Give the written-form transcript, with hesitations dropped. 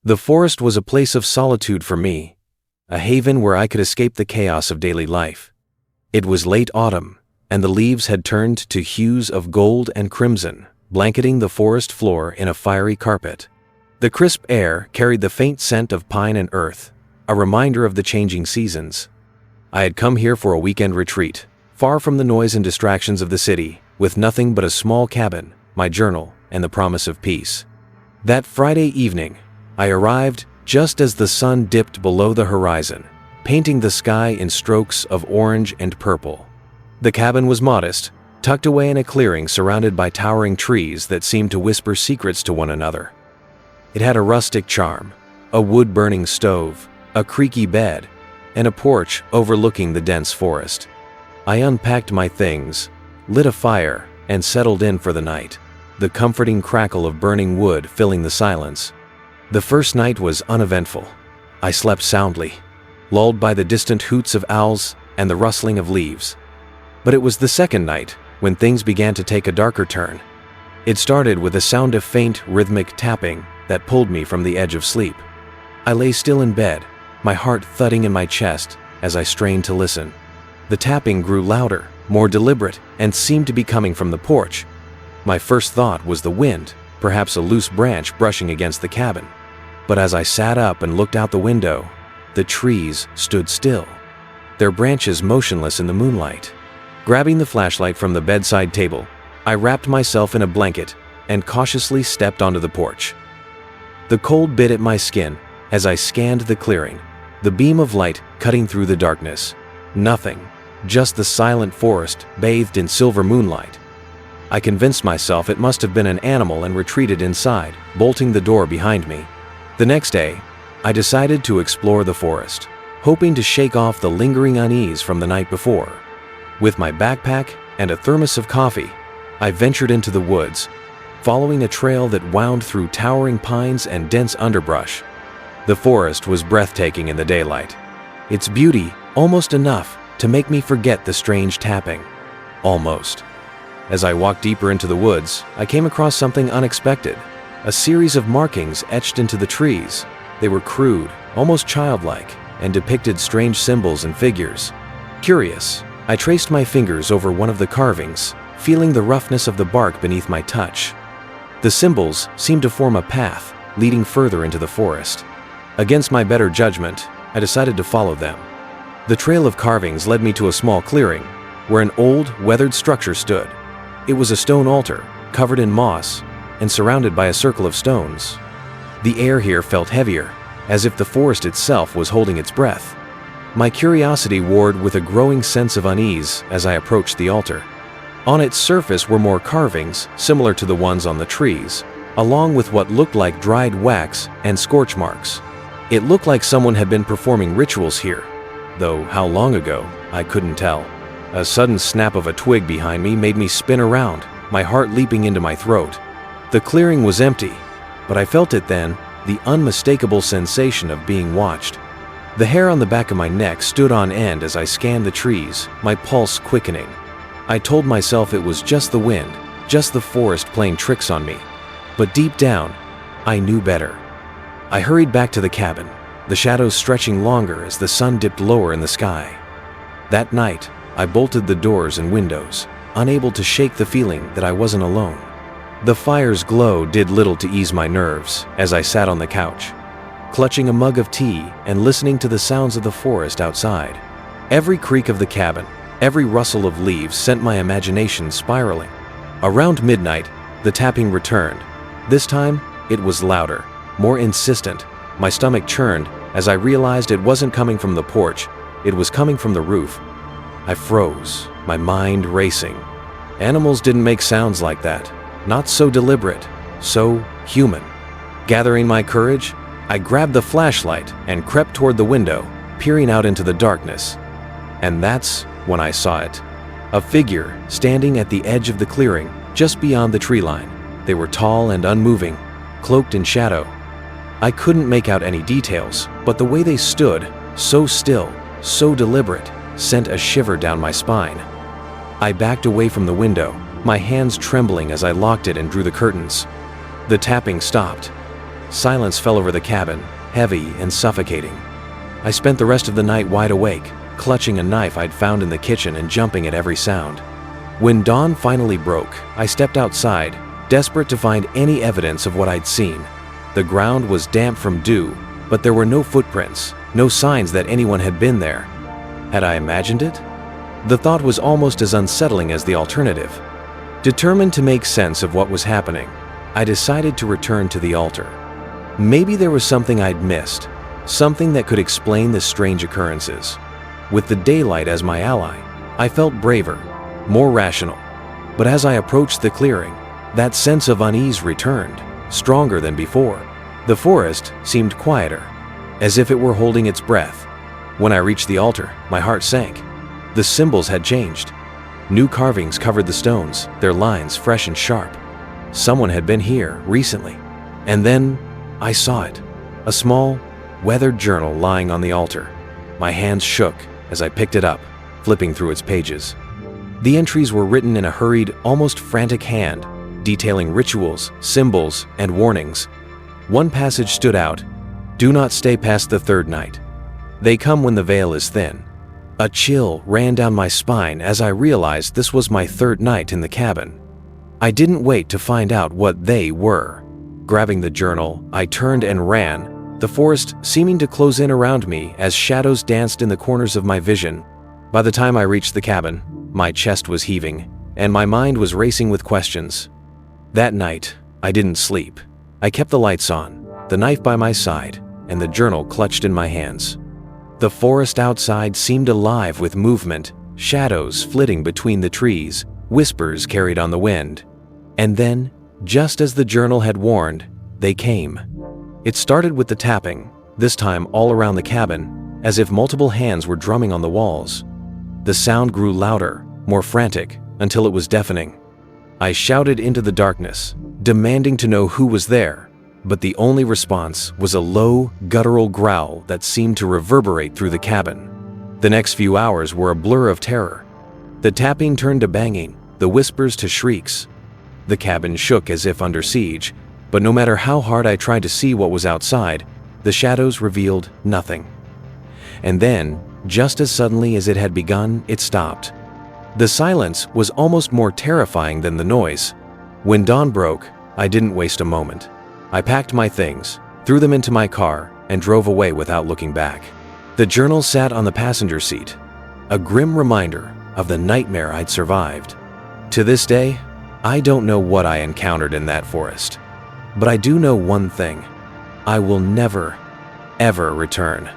The forest was a place of solitude for me, a haven where I could escape the chaos of daily life. It was late autumn, and the leaves had turned to hues of gold and crimson, blanketing the forest floor in a fiery carpet. The crisp air carried the faint scent of pine and earth, a reminder of the changing seasons. I had come here for a weekend retreat, far from the noise and distractions of the city, with nothing but a small cabin, my journal, and the promise of peace. That Friday evening, I arrived just as the sun dipped below the horizon, painting the sky in strokes of orange and purple. The cabin was modest, tucked away in a clearing surrounded by towering trees that seemed to whisper secrets to one another. It had a rustic charm, a wood-burning stove, a creaky bed, and a porch overlooking the dense forest. I unpacked my things, lit a fire, and settled in for the night, the comforting crackle of burning wood filling the silence. The first night was uneventful. I slept soundly, lulled by the distant hoots of owls and the rustling of leaves. But it was the second night when things began to take a darker turn. It started with a sound of faint, rhythmic tapping that pulled me from the edge of sleep. I lay still in bed, my heart thudding in my chest as I strained to listen. The tapping grew louder, more deliberate, and seemed to be coming from the porch. My first thought was the wind, perhaps a loose branch brushing against the cabin. But as I sat up and looked out the window, the trees stood still, their branches motionless in the moonlight. Grabbing the flashlight from the bedside table, I wrapped myself in a blanket and cautiously stepped onto the porch. The cold bit at my skin as I scanned the clearing, the beam of light cutting through the darkness. Nothing, just the silent forest bathed in silver moonlight. I convinced myself it must have been an animal and retreated inside, bolting the door behind me. The next day, I decided to explore the forest, hoping to shake off the lingering unease from the night before. With my backpack and a thermos of coffee, I ventured into the woods, following a trail that wound through towering pines and dense underbrush. The forest was breathtaking in the daylight, its beauty almost enough to make me forget the strange tapping. Almost. As I walked deeper into the woods, I came across something unexpected, a series of markings etched into the trees. They were crude, almost childlike, and depicted strange symbols and figures. Curious, I traced my fingers over one of the carvings, feeling the roughness of the bark beneath my touch. The symbols seemed to form a path leading further into the forest. Against my better judgment, I decided to follow them. The trail of carvings led me to a small clearing, where an old, weathered structure stood. It was a stone altar, covered in moss, and surrounded by a circle of stones. The air here felt heavier, as if the forest itself was holding its breath. My curiosity warred with a growing sense of unease as I approached the altar. On its surface were more carvings, similar to the ones on the trees, along with what looked like dried wax and scorch marks. It looked like someone had been performing rituals here, though how long ago, I couldn't tell. A sudden snap of a twig behind me made me spin around, my heart leaping into my throat. The clearing was empty, but I felt it then, the unmistakable sensation of being watched. The hair on the back of my neck stood on end as I scanned the trees, my pulse quickening. I told myself it was just the wind, just the forest playing tricks on me. But deep down, I knew better. I hurried back to the cabin, the shadows stretching longer as the sun dipped lower in the sky. That night, I bolted the doors and windows, unable to shake the feeling that I wasn't alone. The fire's glow did little to ease my nerves as I sat on the couch, clutching a mug of tea and listening to the sounds of the forest outside. Every creak of the cabin, every rustle of leaves sent my imagination spiraling. Around midnight, the tapping returned. This time, it was louder, more insistent. My stomach churned as I realized it wasn't coming from the porch, it was coming from the roof. I froze, my mind racing. Animals didn't make sounds like that, not so deliberate, so human. Gathering my courage, I grabbed the flashlight and crept toward the window, peering out into the darkness. And that's when I saw it. A figure standing at the edge of the clearing, just beyond the tree line. They were tall and unmoving, cloaked in shadow. I couldn't make out any details, but the way they stood, so still, so deliberate, sent a shiver down my spine. I backed away from the window, my hands trembling as I locked it and drew the curtains. The tapping stopped. silence fell over the cabin, heavy and suffocating. I spent the rest of the night wide awake, clutching a knife I'd found in the kitchen and jumping at every sound. When dawn finally broke, I stepped outside, desperate to find any evidence of what I'd seen. The ground was damp from dew, but there were no footprints, no signs that anyone had been there. Had I imagined it? The thought was almost as unsettling as the alternative. Determined to make sense of what was happening, I decided to return to the altar. Maybe there was something I'd missed, something that could explain the strange occurrences. With the daylight as my ally, I felt braver, more rational. But as I approached the clearing, that sense of unease returned, stronger than before. The forest seemed quieter, as if it were holding its breath. When I reached the altar, my heart sank. The symbols had changed. New carvings covered the stones, their lines fresh and sharp. Someone had been here recently. And then I saw it, a small, weathered journal lying on the altar. My hands shook as I picked it up, flipping through its pages. The entries were written in a hurried, almost frantic hand, detailing rituals, symbols, and warnings. One passage stood out: "Do not stay past the third night. They come when the veil is thin." A chill ran down my spine as I realized this was my third night in the cabin. I didn't wait to find out what they were. Grabbing the journal, I turned and ran, the forest seeming to close in around me as shadows danced in the corners of my vision. By the time I reached the cabin, my chest was heaving, and my mind was racing with questions. That night, I didn't sleep. I kept the lights on, the knife by my side, and the journal clutched in my hands. The forest outside seemed alive with movement, shadows flitting between the trees, whispers carried on the wind. And then, just as the journal had warned, they came. It started with the tapping, this time all around the cabin, as if multiple hands were drumming on the walls. The sound grew louder, more frantic, until it was deafening. I shouted into the darkness, demanding to know who was there, but the only response was a low, guttural growl that seemed to reverberate through the cabin. The next few hours were a blur of terror. The tapping turned to banging, the whispers to shrieks. The cabin shook as if under siege, but no matter how hard I tried to see what was outside, the shadows revealed nothing. And then, just as suddenly as it had begun, it stopped. The silence was almost more terrifying than the noise. When dawn broke, I didn't waste a moment. I packed my things, threw them into my car, and drove away without looking back. The journal sat on the passenger seat, a grim reminder of the nightmare I'd survived. To this day, I don't know what I encountered in that forest, but I do know one thing: I will never, ever return.